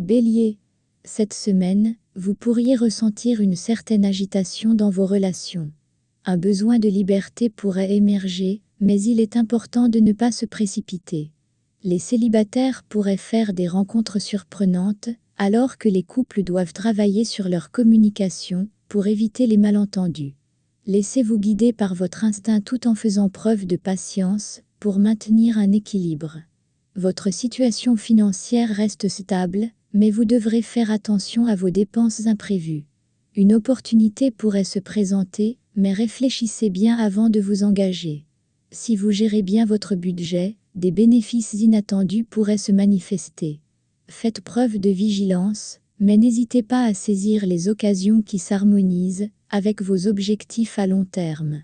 Bélier. Cette semaine, vous pourriez ressentir une certaine agitation dans vos relations. Un besoin de liberté pourrait émerger, mais il est important de ne pas se précipiter. Les célibataires pourraient faire des rencontres surprenantes, alors que les couples doivent travailler sur leur communication pour éviter les malentendus. Laissez-vous guider par votre instinct tout en faisant preuve de patience pour maintenir un équilibre. Votre situation financière reste stable, mais vous devrez faire attention à vos dépenses imprévues. Une opportunité pourrait se présenter, mais réfléchissez bien avant de vous engager. Si vous gérez bien votre budget, des bénéfices inattendus pourraient se manifester. Faites preuve de vigilance, mais n'hésitez pas à saisir les occasions qui s'harmonisent avec vos objectifs à long terme.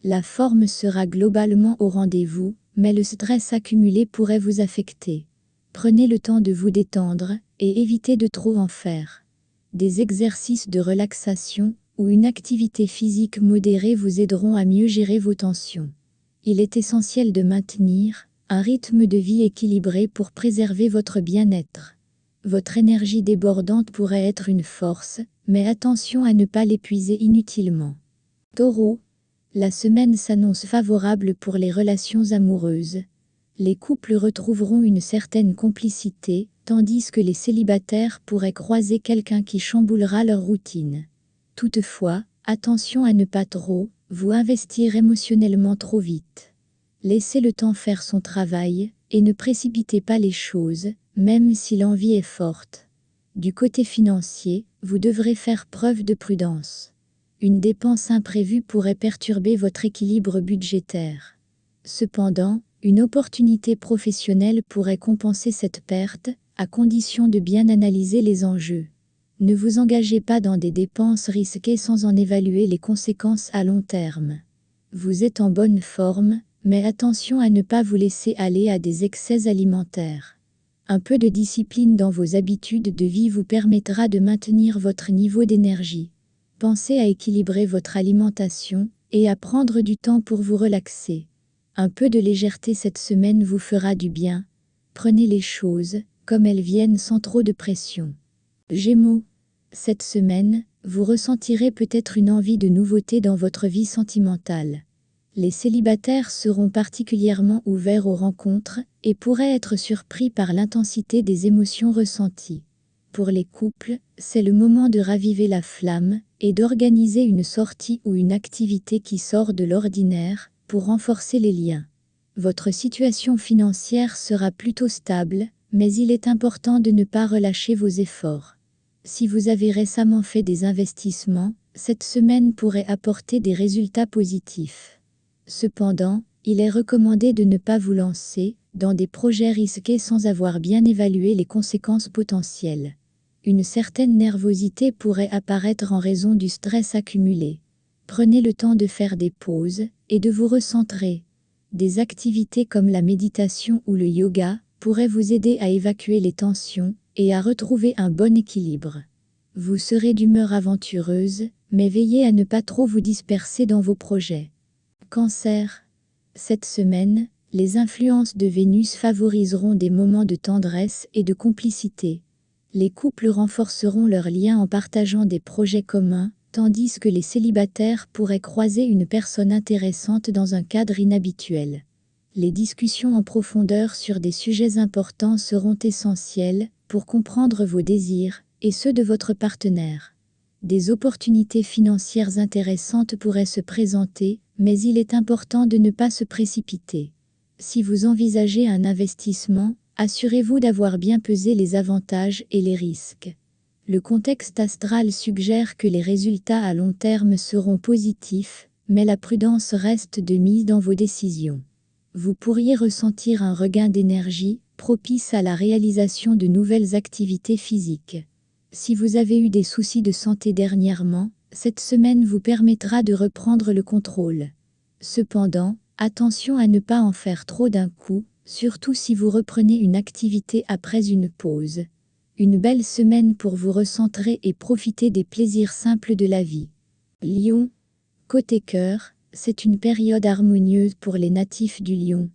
La forme sera globalement au rendez-vous, mais le stress accumulé pourrait vous affecter. Prenez le temps de vous détendre et évitez de trop en faire. Des exercices de relaxation ou une activité physique modérée vous aideront à mieux gérer vos tensions. Il est essentiel de maintenir un rythme de vie équilibré pour préserver votre bien-être. Votre énergie débordante pourrait être une force, mais attention à ne pas l'épuiser inutilement. Taureau. La semaine s'annonce favorable pour les relations amoureuses. Les couples retrouveront une certaine complicité, tandis que les célibataires pourraient croiser quelqu'un qui chamboulera leur routine. Toutefois, attention à ne pas trop vous investir émotionnellement trop vite. Laissez le temps faire son travail, et ne précipitez pas les choses, même si l'envie est forte. Du côté financier, vous devrez faire preuve de prudence. Une dépense imprévue pourrait perturber votre équilibre budgétaire. Cependant, une opportunité professionnelle pourrait compenser cette perte, à condition de bien analyser les enjeux. Ne vous engagez pas dans des dépenses risquées sans en évaluer les conséquences à long terme. Vous êtes en bonne forme, mais attention à ne pas vous laisser aller à des excès alimentaires. Un peu de discipline dans vos habitudes de vie vous permettra de maintenir votre niveau d'énergie. Pensez à équilibrer votre alimentation et à prendre du temps pour vous relaxer. Un peu de légèreté cette semaine vous fera du bien. Prenez les choses comme elles viennent sans trop de pression. Gémeaux. Cette semaine, vous ressentirez peut-être une envie de nouveauté dans votre vie sentimentale. Les célibataires seront particulièrement ouverts aux rencontres et pourraient être surpris par l'intensité des émotions ressenties. Pour les couples, c'est le moment de raviver la flamme et d'organiser une sortie ou une activité qui sort de l'ordinaire pour renforcer les liens. Votre situation financière sera plutôt stable, mais il est important de ne pas relâcher vos efforts. Si vous avez récemment fait des investissements, cette semaine pourrait apporter des résultats positifs. Cependant, il est recommandé de ne pas vous lancer dans des projets risqués sans avoir bien évalué les conséquences potentielles. Une certaine nervosité pourrait apparaître en raison du stress accumulé. Prenez le temps de faire des pauses et de vous recentrer. Des activités comme la méditation ou le yoga pourraient vous aider à évacuer les tensions et à retrouver un bon équilibre. Vous serez d'humeur aventureuse, mais veillez à ne pas trop vous disperser dans vos projets. Cancer. Cette semaine, les influences de Vénus favoriseront des moments de tendresse et de complicité. Les couples renforceront leurs liens en partageant des projets communs, tandis que les célibataires pourraient croiser une personne intéressante dans un cadre inhabituel. Les discussions en profondeur sur des sujets importants seront essentielles pour comprendre vos désirs et ceux de votre partenaire. Des opportunités financières intéressantes pourraient se présenter, mais il est important de ne pas se précipiter. Si vous envisagez un investissement, assurez-vous d'avoir bien pesé les avantages et les risques. Le contexte astral suggère que les résultats à long terme seront positifs, mais la prudence reste de mise dans vos décisions. Vous pourriez ressentir un regain d'énergie, propice à la réalisation de nouvelles activités physiques. Si vous avez eu des soucis de santé dernièrement, cette semaine vous permettra de reprendre le contrôle. Cependant, attention à ne pas en faire trop d'un coup, surtout si vous reprenez une activité après une pause. Une belle semaine pour vous recentrer et profiter des plaisirs simples de la vie. Lion. Côté cœur, c'est une période harmonieuse pour les natifs du Lion.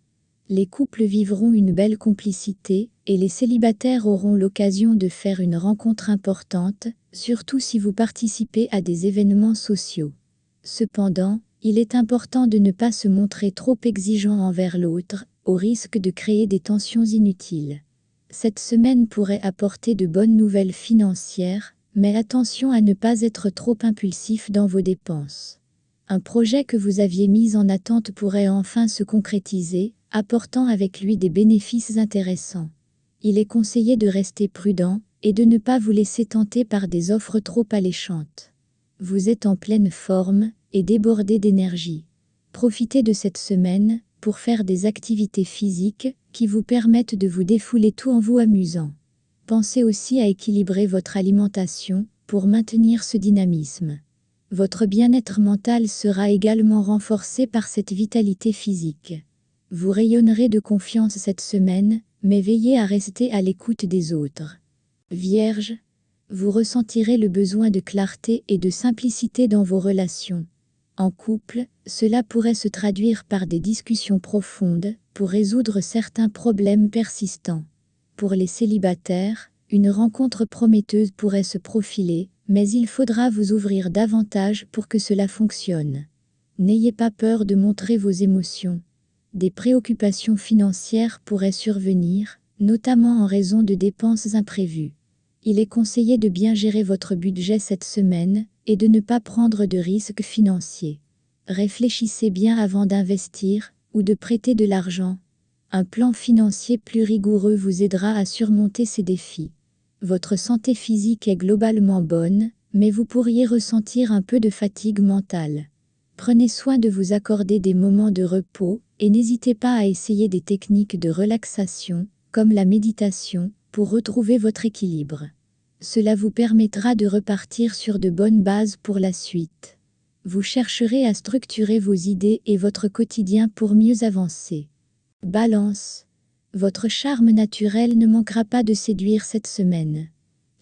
Les couples vivront une belle complicité, et les célibataires auront l'occasion de faire une rencontre importante, surtout si vous participez à des événements sociaux. Cependant, il est important de ne pas se montrer trop exigeant envers l'autre, au risque de créer des tensions inutiles. Cette semaine pourrait apporter de bonnes nouvelles financières, mais attention à ne pas être trop impulsif dans vos dépenses. Un projet que vous aviez mis en attente pourrait enfin se concrétiser, apportant avec lui des bénéfices intéressants. Il est conseillé de rester prudent et de ne pas vous laisser tenter par des offres trop alléchantes. Vous êtes en pleine forme et débordé d'énergie. Profitez de cette semaine pour faire des activités physiques qui vous permettent de vous défouler tout en vous amusant. Pensez aussi à équilibrer votre alimentation pour maintenir ce dynamisme. Votre bien-être mental sera également renforcé par cette vitalité physique. Vous rayonnerez de confiance cette semaine, mais veillez à rester à l'écoute des autres. Vierge, vous ressentirez le besoin de clarté et de simplicité dans vos relations. En couple, cela pourrait se traduire par des discussions profondes pour résoudre certains problèmes persistants. Pour les célibataires, une rencontre prometteuse pourrait se profiler, mais il faudra vous ouvrir davantage pour que cela fonctionne. N'ayez pas peur de montrer vos émotions. Des préoccupations financières pourraient survenir, notamment en raison de dépenses imprévues. Il est conseillé de bien gérer votre budget cette semaine et de ne pas prendre de risques financiers. Réfléchissez bien avant d'investir ou de prêter de l'argent. Un plan financier plus rigoureux vous aidera à surmonter ces défis. Votre santé physique est globalement bonne, mais vous pourriez ressentir un peu de fatigue mentale. Prenez soin de vous accorder des moments de repos et n'hésitez pas à essayer des techniques de relaxation, comme la méditation, pour retrouver votre équilibre. Cela vous permettra de repartir sur de bonnes bases pour la suite. Vous chercherez à structurer vos idées et votre quotidien pour mieux avancer. Balance. Votre charme naturel ne manquera pas de séduire cette semaine.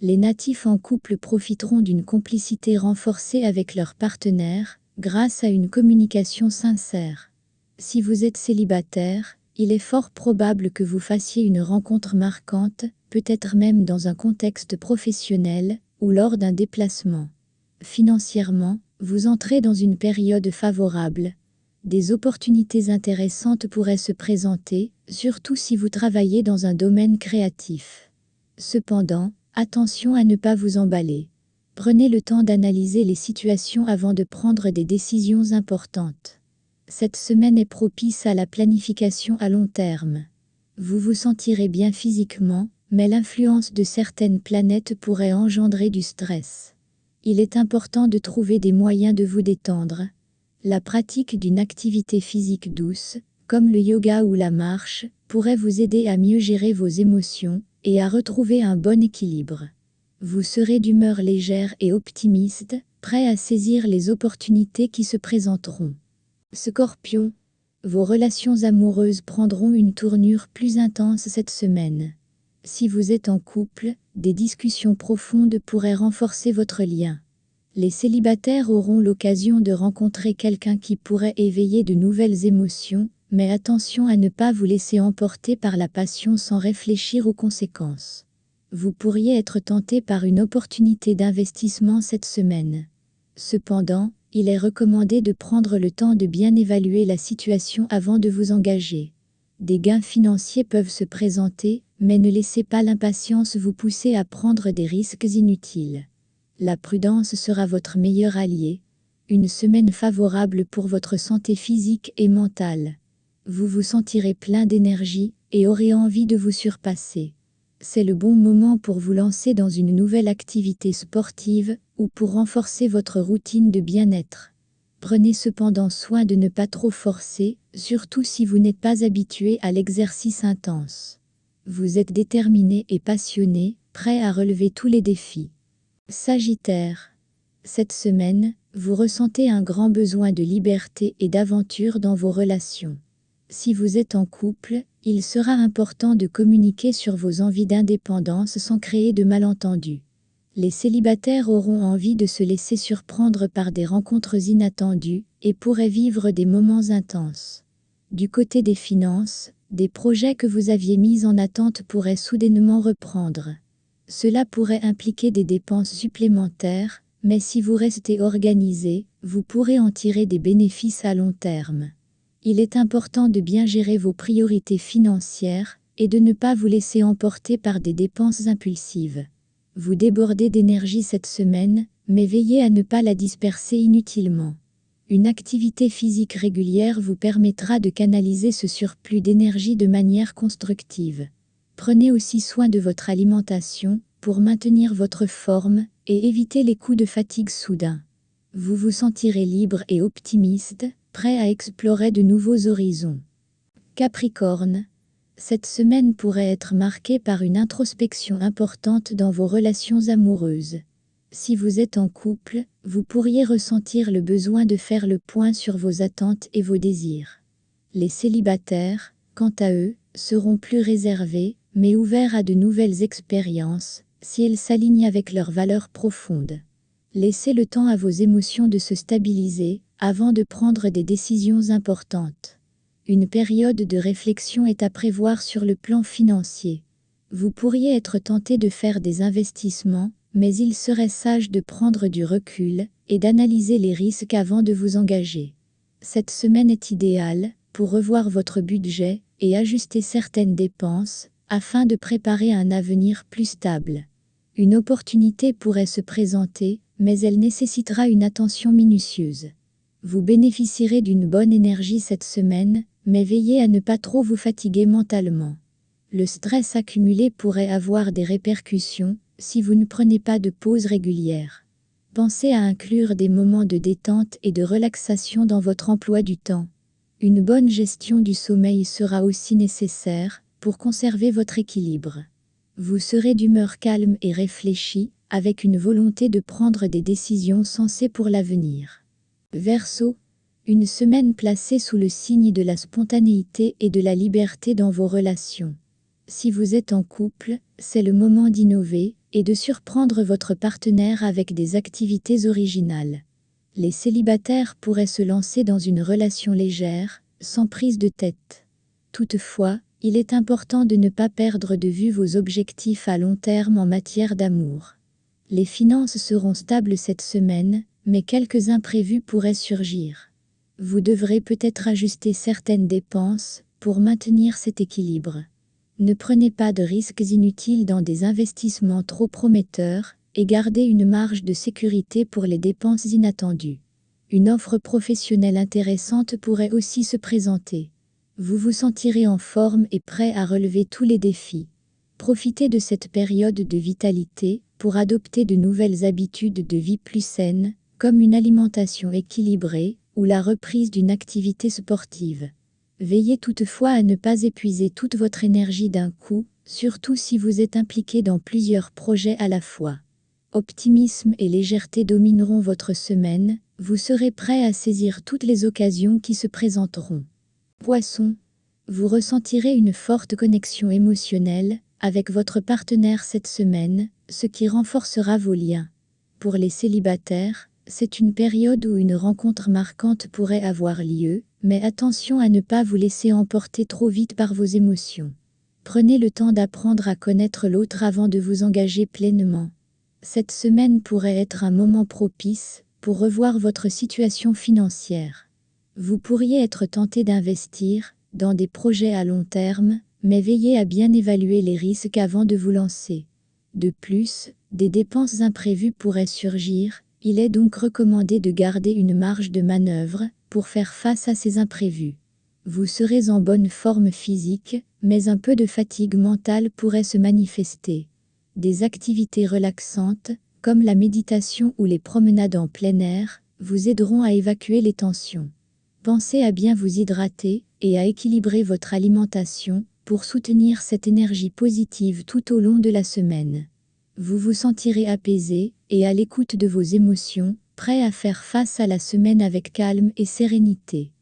Les natifs en couple profiteront d'une complicité renforcée avec leur partenaire, grâce à une communication sincère. Si vous êtes célibataire, il est fort probable que vous fassiez une rencontre marquante, peut-être même dans un contexte professionnel ou lors d'un déplacement. Financièrement, vous entrez dans une période favorable. Des opportunités intéressantes pourraient se présenter, surtout si vous travaillez dans un domaine créatif. Cependant, attention à ne pas vous emballer. Prenez le temps d'analyser les situations avant de prendre des décisions importantes. Cette semaine est propice à la planification à long terme. Vous vous sentirez bien physiquement, mais l'influence de certaines planètes pourrait engendrer du stress. Il est important de trouver des moyens de vous détendre. La pratique d'une activité physique douce, comme le yoga ou la marche, pourrait vous aider à mieux gérer vos émotions et à retrouver un bon équilibre. Vous serez d'humeur légère et optimiste, prêt à saisir les opportunités qui se présenteront. Scorpion, vos relations amoureuses prendront une tournure plus intense cette semaine. Si vous êtes en couple, des discussions profondes pourraient renforcer votre lien. Les célibataires auront l'occasion de rencontrer quelqu'un qui pourrait éveiller de nouvelles émotions, mais attention à ne pas vous laisser emporter par la passion sans réfléchir aux conséquences. Vous pourriez être tenté par une opportunité d'investissement cette semaine. Cependant, il est recommandé de prendre le temps de bien évaluer la situation avant de vous engager. Des gains financiers peuvent se présenter, mais ne laissez pas l'impatience vous pousser à prendre des risques inutiles. La prudence sera votre meilleur allié. Une semaine favorable pour votre santé physique et mentale. Vous vous sentirez plein d'énergie et aurez envie de vous surpasser. C'est le bon moment pour vous lancer dans une nouvelle activité sportive ou pour renforcer votre routine de bien-être. Prenez cependant soin de ne pas trop forcer, surtout si vous n'êtes pas habitué à l'exercice intense. Vous êtes déterminé et passionné, prêt à relever tous les défis. Sagittaire. Cette semaine, vous ressentez un grand besoin de liberté et d'aventure dans vos relations. Si vous êtes en couple, il sera important de communiquer sur vos envies d'indépendance sans créer de malentendus. Les célibataires auront envie de se laisser surprendre par des rencontres inattendues et pourraient vivre des moments intenses. Du côté des finances, Des projets que vous aviez mis en attente pourraient soudainement reprendre. Cela pourrait impliquer des dépenses supplémentaires, mais si vous restez organisé, vous pourrez en tirer des bénéfices à long terme. Il est important de bien gérer vos priorités financières et de ne pas vous laisser emporter par des dépenses impulsives. Vous débordez d'énergie cette semaine, mais veillez à ne pas la disperser inutilement. Une activité physique régulière vous permettra de canaliser ce surplus d'énergie de manière constructive. Prenez aussi soin de votre alimentation pour maintenir votre forme et éviter les coups de fatigue soudains. Vous vous sentirez libre et optimiste, prêt à explorer de nouveaux horizons. Capricorne, cette semaine pourrait être marquée par une introspection importante dans vos relations amoureuses. Si vous êtes en couple, vous pourriez ressentir le besoin de faire le point sur vos attentes et vos désirs. Les célibataires, quant à eux, seront plus réservés, mais ouverts à de nouvelles expériences, si elles s'alignent avec leurs valeurs profondes. Laissez le temps à vos émotions de se stabiliser, avant de prendre des décisions importantes. Une période de réflexion est à prévoir sur le plan financier. Vous pourriez être tenté de faire des investissements, mais il serait sage de prendre du recul et d'analyser les risques avant de vous engager. Cette semaine est idéale pour revoir votre budget et ajuster certaines dépenses afin de préparer un avenir plus stable. Une opportunité pourrait se présenter, mais elle nécessitera une attention minutieuse. Vous bénéficierez d'une bonne énergie cette semaine, mais veillez à ne pas trop vous fatiguer mentalement. Le stress accumulé pourrait avoir des répercussions si vous ne prenez pas de pause régulière. Pensez à inclure des moments de détente et de relaxation dans votre emploi du temps. Une bonne gestion du sommeil sera aussi nécessaire pour conserver votre équilibre. Vous serez d'humeur calme et réfléchie, avec une volonté de prendre des décisions sensées pour l'avenir. Verseau, une semaine placée sous le signe de la spontanéité et de la liberté dans vos relations. Si vous êtes en couple, c'est le moment d'innover et de surprendre votre partenaire avec des activités originales. Les célibataires pourraient se lancer dans une relation légère, sans prise de tête. Toutefois, il est important de ne pas perdre de vue vos objectifs à long terme en matière d'amour. Les finances seront stables cette semaine, mais quelques imprévus pourraient surgir. Vous devrez peut-être ajuster certaines dépenses pour maintenir cet équilibre. Ne prenez pas de risques inutiles dans des investissements trop prometteurs et gardez une marge de sécurité pour les dépenses inattendues. Une offre professionnelle intéressante pourrait aussi se présenter. Vous vous sentirez en forme et prêt à relever tous les défis. Profitez de cette période de vitalité pour adopter de nouvelles habitudes de vie plus saines, comme une alimentation équilibrée ou la reprise d'une activité sportive. Veillez toutefois à ne pas épuiser toute votre énergie d'un coup, surtout si vous êtes impliqué dans plusieurs projets à la fois. Optimisme et légèreté domineront votre semaine, vous serez prêt à saisir toutes les occasions qui se présenteront. Poisson, vous ressentirez une forte connexion émotionnelle avec votre partenaire cette semaine, ce qui renforcera vos liens. Pour les célibataires, c'est une période où une rencontre marquante pourrait avoir lieu, mais attention à ne pas vous laisser emporter trop vite par vos émotions. Prenez le temps d'apprendre à connaître l'autre avant de vous engager pleinement. Cette semaine pourrait être un moment propice pour revoir votre situation financière. Vous pourriez être tenté d'investir dans des projets à long terme, mais veillez à bien évaluer les risques avant de vous lancer. De plus, des dépenses imprévues pourraient surgir, il est donc recommandé de garder une marge de manœuvre pour faire face à ces imprévus. Vous serez en bonne forme physique, mais un peu de fatigue mentale pourrait se manifester. Des activités relaxantes, comme la méditation ou les promenades en plein air, vous aideront à évacuer les tensions. Pensez à bien vous hydrater et à équilibrer votre alimentation pour soutenir cette énergie positive tout au long de la semaine. Vous vous sentirez apaisé et à l'écoute de vos émotions, prêt à faire face à la semaine avec calme et sérénité.